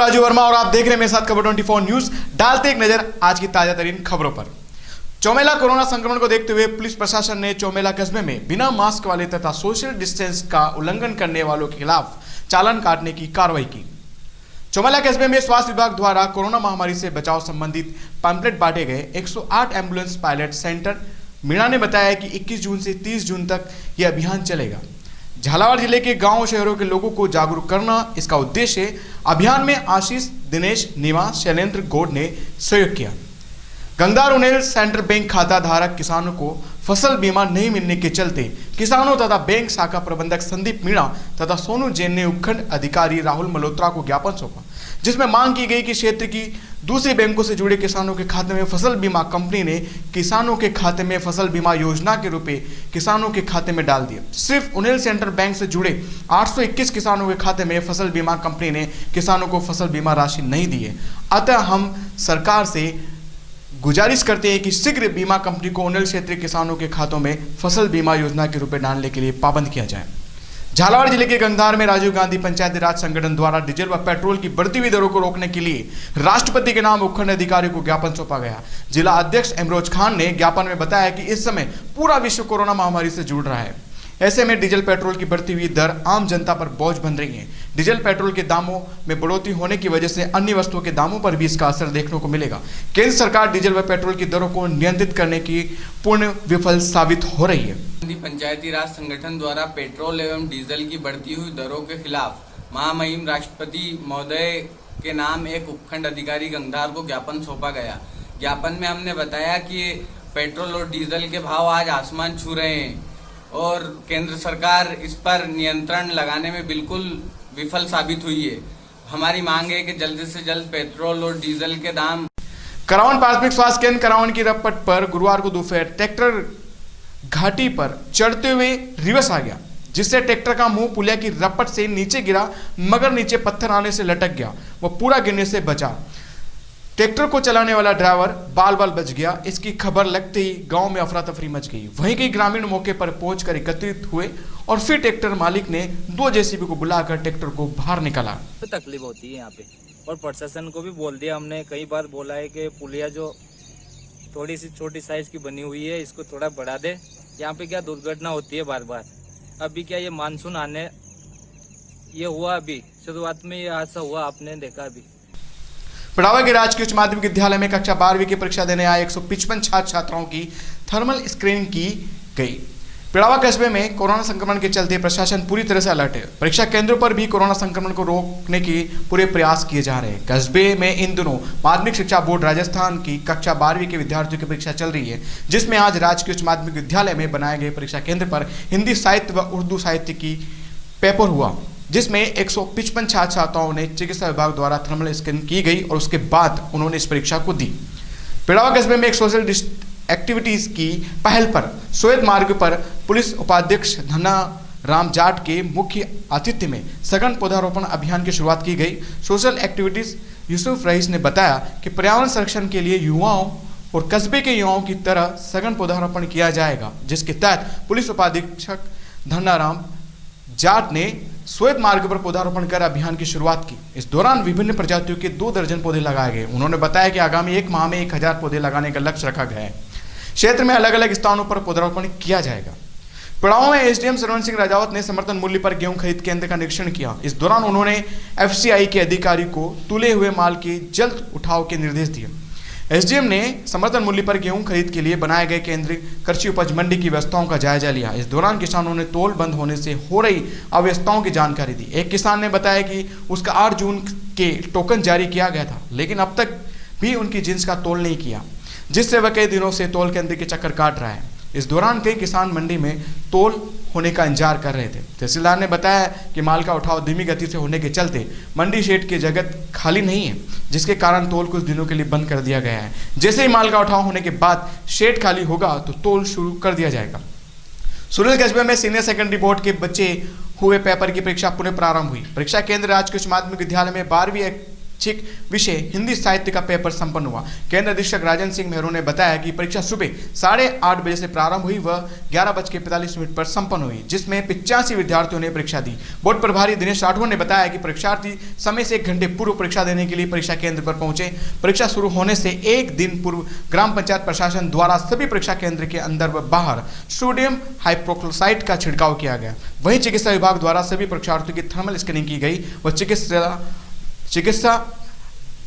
राजू वर्मा और आप देख रहे हैं मेरे साथ खबर 24 न्यूज। डालते एक नजर आज की ताजा तरीन खबरों पर। चौमेला कोरोना संक्रमण को देखते हुए पुलिस प्रशासन ने चौमेला कस्बे में बिना मास्क वाले तथा सोशल डिस्टेंस का उल्लंघन करने वालों के खिलाफ चालान काटने की कार्रवाई की। चौमेला कस्बे में स्वास्थ्य विभाग द्वारा कोरोना महामारी से बचाव संबंधित पैम्पलेट बांटे गए। 108 एम्बुलेंस पायलट सेंटर मीणा ने बताया कि 21 जून से 30 जून तक यह अभियान चलेगा। झालावाड़ जिले के गांव शहरों के लोगों को जागरूक करना इसका उद्देश्य है। अभियान में आशीष, दिनेश, निवास, शैलेंद्र गौड़ ने सहयोग किया। गंगदार उनेल सेंट्रल बैंक खाता धारक किसानों को फसल बीमा नहीं मिलने के चलते किसानों तथा बैंक शाखा प्रबंधक संदीप मीणा तथा सोनू जैन ने उपखंड अधिकारी राहुल मल्होत्रा को ज्ञापन सौंपा, जिसमें मांग की गई कि क्षेत्र की दूसरी बैंकों से जुड़े किसानों के खाते में फसल बीमा कंपनी ने किसानों के खाते में फसल बीमा योजना के रुपए किसानों के खाते में डाल दिए। सिर्फ उनेल सेंट्रल बैंक से जुड़े 821 किसानों के खाते में फसल बीमा कंपनी ने किसानों को फसल बीमा राशि नहीं दी है। अतः हम सरकार से गुजारिश करते हैं कि शीघ्र बीमा कंपनी को उनेल क्षेत्रीय किसानों के खातों में फसल बीमा योजना के रुपए डालने के लिए पाबंद किया जाए। झालावाड़ जिले के गंगधार में राजीव गांधी पंचायती राज संगठन द्वारा डीजल व पेट्रोल की बढ़ती हुई दरों को रोकने के लिए राष्ट्रपति के नाम उपखंड अधिकारी को ज्ञापन सौंपा गया। जिला अध्यक्ष इमरोज खान ने ज्ञापन में बताया कि इस समय पूरा विश्व कोरोना महामारी से जुड़ रहा है। ऐसे में डीजल पेट्रोल की बढ़ती हुई दर आम जनता पर बोझ बन रही है। डीजल पेट्रोल के दामों में बढ़ोतरी होने की वजह से अन्य वस्तुओं के दामों पर भी इसका असर देखने को मिलेगा। केंद्र सरकार डीजल व पेट्रोल की दरों को नियंत्रित करने की पूर्ण विफल साबित हो रही है। पंचायती राज संगठन द्वारा पेट्रोल एवं डीजल की बढ़ती हुई दरों के खिलाफ महामहिम राष्ट्रपति महोदय के नाम एक उपखंड अधिकारी गंगधार को ज्ञापन सौंपा गया। ज्ञापन में हमने बताया कि पेट्रोल और डीजल के भाव आज आसमान छू रहे हैं और केंद्र सरकार इस पर नियंत्रण लगाने में बिल्कुल विफल साबित हुई है। हमारी मांग है कि जल्द से जल्द पेट्रोल और डीजल के दाम। करावन प्राथमिक स्वास्थ्य केंद्र करावन की रपट पर गुरुवार को दोपहर ट्रैक्टर घाटी पर चढ़ते हुए रिवर्स आ गया, जिससे ट्रैक्टर का मुंह पुलिया की रपट से नीचे गिरा, मगर नीचे पत्थर आने से लटक गया। वह पूरा गिरने से बचा। ट्रैक्टर को चलाने वाला ड्राइवर बाल बाल बच गया। इसकी खबर लगते ही गांव में अफरा तफरी मच गई। वहीं कई ग्रामीण मौके पर पहुंचकर एकत्रित हुए और फिर ट्रैक्टर मालिक ने 2 जेसीबी को बुलाकर ट्रैक्टर को बाहर निकाला। तो तकलीफ होती है यहाँ पे, और प्रशासन को भी बोल दिया हमने, कई बार बोला है कि पुलिया जो थोड़ी सी छोटी साइज की बनी हुई है इसको थोड़ा बढ़ा दे। यहाँ पे क्या दुर्घटना होती है बार बार। अभी क्या ये मानसून आने ये हुआ, अभी शुरुआत में ये हादसा हुआ, आपने देखा। अभी पिड़ावा के राजकीय उच्च माध्यमिक विद्यालय में कक्षा 12वीं की परीक्षा देने आए 155 छात्र छात्राओं की थर्मल स्क्रीनिंग की गई। पिड़ावा कस्बे में कोरोना संक्रमण के चलते प्रशासन पूरी तरह से अलर्ट है। परीक्षा केंद्रों पर भी कोरोना संक्रमण को रोकने के पूरे प्रयास किए जा रहे हैं। कस्बे में इन दिनों माध्यमिक शिक्षा बोर्ड राजस्थान की कक्षा 12वीं के विद्यार्थियों की परीक्षा चल रही है, जिसमें आज राजकीय उच्च माध्यमिक विद्यालय में बनाए गए परीक्षा केंद्र पर हिंदी साहित्य व उर्दू साहित्य की पेपर हुआ, जिसमें 155 छात्र छात्राओं ने चिकित्सा विभाग द्वारा थर्मल स्कैनिंग की गई और उसके बाद उन्होंने इस परीक्षा को दी। पिड़ावा कस्बे में एक सोशल एक्टिविटीज की पहल पर सोयद मार्ग पर पुलिस उपाध्यक्ष धन्ना राम जाट के मुख्य आतिथ्य में सघन पौधारोपण अभियान की शुरुआत की गई। सोशल एक्टिविटीज यूसुफ रईस ने बताया कि पर्यावरण संरक्षण के लिए युवाओं और कस्बे के युवाओं की तरह सघन पौधारोपण किया जाएगा, जिसके तहत पुलिस उपाधीक्षक धन्ना राम जाट ने सोयद मार्ग पर पौधारोपण कर अभियान की शुरुआत की। इस दौरान विभिन्न प्रजातियों के 2 दर्जन पौधे लगाए गए। उन्होंने बताया कि आगामी 1 माह में 1000 पौधे लगाने का लक्ष्य रखा गया है। क्षेत्र में अलग अलग स्थानों पर पौधारोपण किया जाएगा। पिड़ावा में एसडीएम सरवण सिंह राजावत ने समर्थन मूल्य पर गेहूं खरीद केंद्र का निरीक्षण किया। इस दौरान उन्होंने एफसीआई के अधिकारी को तुले हुए माल के जल्द उठाव के निर्देश दिए। एसडीएम ने समर्थन मूल्य पर गेहूं खरीद के लिए बनाए गए केंद्र कृषि उपज मंडी की व्यवस्थाओं का जायजा लिया। इस दौरान किसानों ने तोल बंद होने से हो रही अव्यवस्थाओं की जानकारी दी। एक किसान ने बताया कि उसका 8 जून के टोकन जारी किया गया था, लेकिन अब तक भी उनकी जिन्स का तोल नहीं किया, जिससे वह कई दिनों से तोल केंद्र के चक्कर काट रहा है। इस दौरान कई किसान मंडी में तोल होने का इंतजार कर रहे थे। तहसीलदार ने बताया कि माल का उठाव धीमी गति से होने के चलते मंडी शेड की जगह खाली नहीं है, जिसके कारण तोल कुछ दिनों के लिए बंद कर दिया गया है। जैसे ही माल का उठाव होने के बाद शेड खाली होगा तो तोल शुरू कर दिया जाएगा। सुरेल कस्बे में सीनियर सेकेंडरी बोर्ड के बचे हुए पेपर की परीक्षा पुनः प्रारंभ हुई। परीक्षा केंद्र राजकीय उच्च माध्यमिक विद्यालय में 12वीं शैक्षिक विषय हिंदी साहित्य का पेपर संपन्न हुआ। केंद्र अधीक्षक राजन सिंह मेहरो ने बताया कि परीक्षा सुबह 8:30 बजे से प्रारंभ हुई व 11:45 पर संपन्न हुई, जिसमें 85 विद्यार्थियों ने परीक्षा दी। बोर्ड प्रभारी दिनेश राठौर ने बताया कि परीक्षार्थी समय से 1 घंटे पूर्व परीक्षा देने के लिए परीक्षा केंद्र पर पहुंचे। परीक्षा शुरू होने से 1 दिन पूर्व ग्राम पंचायत प्रशासन द्वारा सभी परीक्षा केंद्र के अंदर व बाहर सोडियम हाइड्रोक्साइड का छिड़काव किया गया। वहीं चिकित्सा विभाग द्वारा सभी परीक्षार्थियों की थर्मल स्कैनिंग की गई व चिकित्सा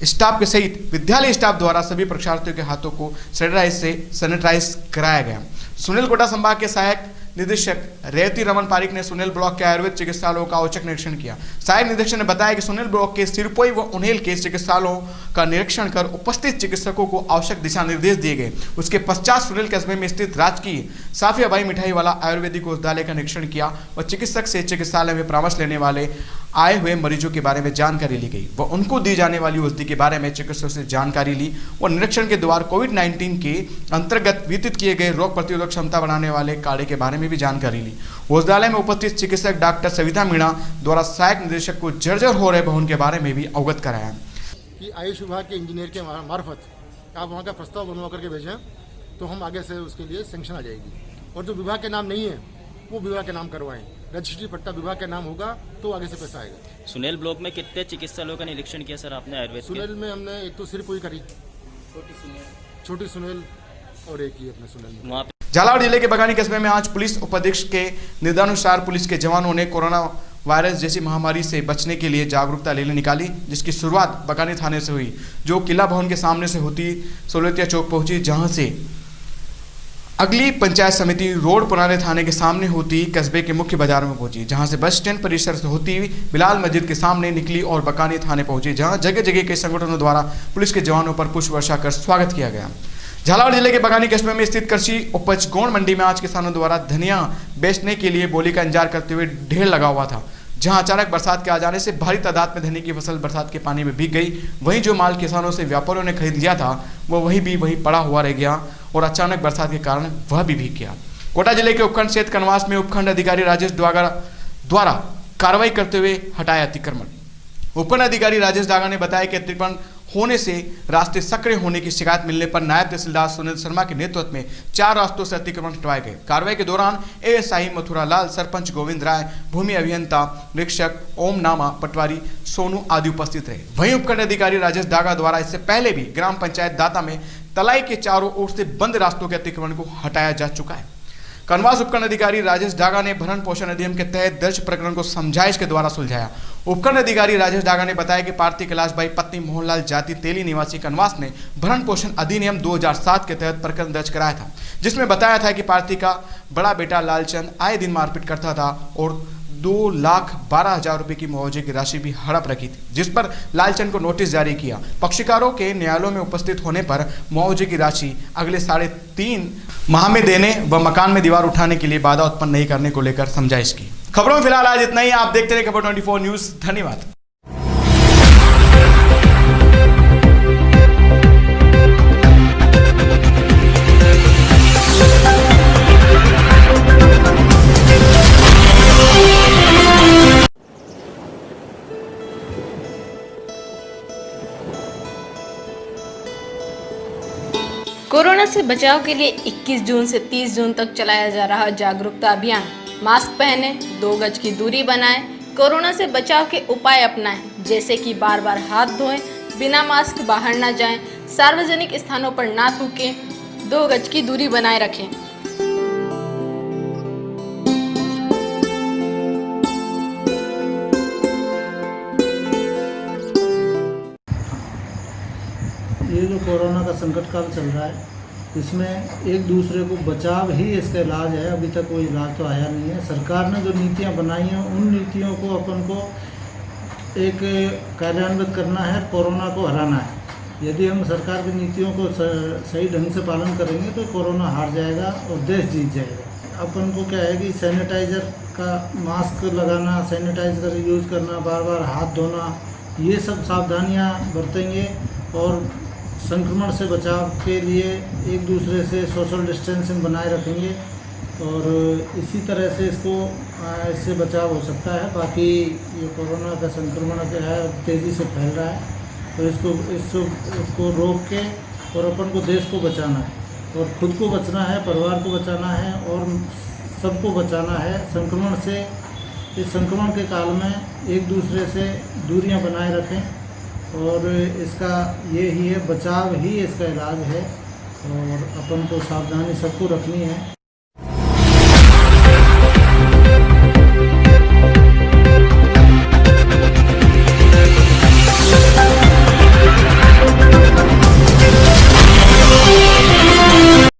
स्टाफ के सहित विद्यालय स्टाफ द्वारा सभी परीक्षार्थियों के हाथों को सैनिटाइज कराया गया। सुनील कोटा संभाग के सहायक निदेशक रेवती रमन पारिक ने सुनील ब्लॉक के आयुर्वेद चिकित्सालयों का औचक निरीक्षण किया। सहायक निदेशक ने बताया कि सुनील ब्लॉक के सिरपोई व उन्हेल के चिकित्सालयों का निरीक्षण कर उपस्थित चिकित्सकों को आवश्यक दिशा निर्देश दिए गए। उसके पश्चात सुनील कस्बे में स्थित राजकीय साफियाबाई मिठाई वाला आयुर्वेदिक औषधालय का निरीक्षण किया व चिकित्सक से चिकित्सालय में परामर्श लेने वाले आए हुए मरीजों के बारे में जानकारी ली गई व उनको दी जाने वाली औषधि के बारे में चिकित्सकों से जानकारी ली और निरीक्षण के द्वारा कोविड-19 के अंतर्गत वितरित किए गए रोग प्रतिरोधक क्षमता बढ़ाने वाले काढ़े के बारे में भी जानकारी ली। औषधालय में उपस्थित चिकित्सक डॉक्टर सविता मीणा द्वारा सहायक निदेशक को जर्जर हो रहे भवन के बारे में भी अवगत कराया कि आयुष विभाग के इंजीनियर के मार्फत आप वहाँ का प्रस्ताव बनवा करके भेजें तो हम आगे से उसके लिए सेंक्शन आ जाएगी। और जो विभाग के नाम नहीं है वो विभाग के नाम करवाएं, रजिस्ट्री पट्टा विभाग का नाम होगा तो आगे से पैसा आएगा। सुनील ब्लॉक में कितने चिकित्सालयों का निरीक्षण किया सर आपने आयुर्वेद? सुनील में हमने एक तो सिरपुई करी, छोटी सुनील और एक ही अपने सुनील में। वहाँ झालावाड़ जिले के बगानी कस्बे में आज पुलिस उपाधीक्षक के निर्देशानुसार पुलिस के जवानों ने कोरोना वायरस जैसी महामारी से बचने के लिए जागरूकता रैली निकाली, जिसकी शुरुआत बगानी थाने से हुई, जो किला भवन के सामने से होती सोलतिया चौक पहुंची, जहां से अगली पंचायत समिति रोड पुराने थाने के सामने होती कस्बे के मुख्य बाजार में पहुंची, जहां से बस स्टैंड परिसर से होती बिलाल मस्जिद के सामने निकली और बकानी थाने पहुंची, जहां जगह जगह कई संगठनों द्वारा पुलिस के जवानों पर पुष्प वर्षा कर स्वागत किया गया। झालावाड़ जिले के बगानी कस्बे में स्थित कृषि उपज गौण मंडी में आज किसानों द्वारा धनिया बेचने के लिए बोली का इंतजार करते हुए ढेर लगा हुआ था, जहां अचानक बरसात के आ जाने से भारी तादाद में धनिया की फसल बरसात के पानी में भीग गई। वहीं जो माल किसानों से व्यापारियों ने खरीद लिया था वो वहीं पड़ा हुआ रह गया और अचानक बरसात के कारण वह भी भीग गया। कोटा जिले के उपखंड क्षेत्र कनवास में उपखंड अधिकारी राजेश द्वारा कार्रवाई करते हुए हटाया अतिक्रमण। उपखंड अधिकारी राजेश डागा ने बताया कि अतिक्रमण होने से रास्ते सक्रिय होने की शिकायत मिलने पर नायब तहसीलदार सुनील शर्मा के नेतृत्व में 4 रास्तों से अतिक्रमण हटवाए गए। कार्रवाई के दौरान एएसआई मथुरा लाल, सरपंच गोविंद राय, भूमि अभियंता निरीक्षक ओम नामा पटवारी, सोनू आदि उपस्थित रहे। वहीं उपखंड अधिकारी राजेश डागा द्वारा इससे पहले भी ग्राम पंचायत दाता में तलाई के चारों ओर से बंद रास्तों के अतिक्रमण को हटाया जा चुका है। कनवास उपखंड अधिकारी राजेश डागा ने भरण पोषण अधिनियम के तहत दर्ज प्रकरण को समझाइश के द्वारा सुलझाया। उपखंड अधिकारी राजेश डागा ने बताया कि पार्थी कैलाश भाई पत्नी मोहनलाल जाति तेली निवासी कनवास ने भरण पोषण अधिनियम 2007 के तहत प्रकरण दर्ज कराया था, जिसमें बताया था कि पार्थी का बड़ा बेटा लालचंद आए दिन मारपीट करता था और 2,12,000 रुपए की मुआवजे की राशि भी हड़प रखी थी, जिस पर लालचंद को नोटिस जारी किया। पक्षकारों के न्यायालयों में उपस्थित होने पर मुआवजे की राशि अगले 3.5 माह में देने व मकान में दीवार उठाने के लिए बाधा उत्पन्न नहीं करने को लेकर समझाइश की। खबरों में फिलहाल आज इतना ही। आप देखते रहे खबर 24 न्यूज। धन्यवाद। कोरोना से बचाव के लिए 21 जून से 30 जून तक चलाया जा रहा जागरूकता अभियान मास्क पहने, 2 गज की दूरी बनाएं, कोरोना से बचाव के उपाय अपनाएं, जैसे कि बार-बार हाथ धोएं, बिना मास्क बाहर ना जाएं, सार्वजनिक स्थानों पर ना थूकें, 2 गज की दूरी बनाए रखें। ये जो कोरोना का संकट काल चल रहा है, इसमें एक दूसरे को बचाव ही इसका इलाज है। अभी तक कोई इलाज तो आया नहीं है। सरकार ने जो नीतियां बनाई हैं उन नीतियों को अपन को एक कार्यान्वित करना है, कोरोना को हराना है। यदि हम सरकार की नीतियों को सही ढंग से पालन करेंगे तो कोरोना हार जाएगा और देश जीत जाएगा। अपन को क्या है कि सैनिटाइज़र का मास्क लगाना, सैनिटाइज़र यूज़ करना, बार बार हाथ धोना, ये सब सावधानियाँ बरतेंगे और संक्रमण से बचाव के लिए एक दूसरे से सोशल डिस्टेंसिंग बनाए रखेंगे और इसी तरह से इससे बचाव हो सकता है। बाकी ये कोरोना का संक्रमण जो है तेज़ी से फैल रहा है तो इसको रोक के और अपन को देश को बचाना है और खुद को बचना है, परिवार को बचाना है और सबको बचाना है संक्रमण से। इस संक्रमण के काल में एक दूसरे से दूरियां बनाए रखें और इसका ये ही है, बचाव ही इसका इलाज है और अपन को सावधानी सबको रखनी है।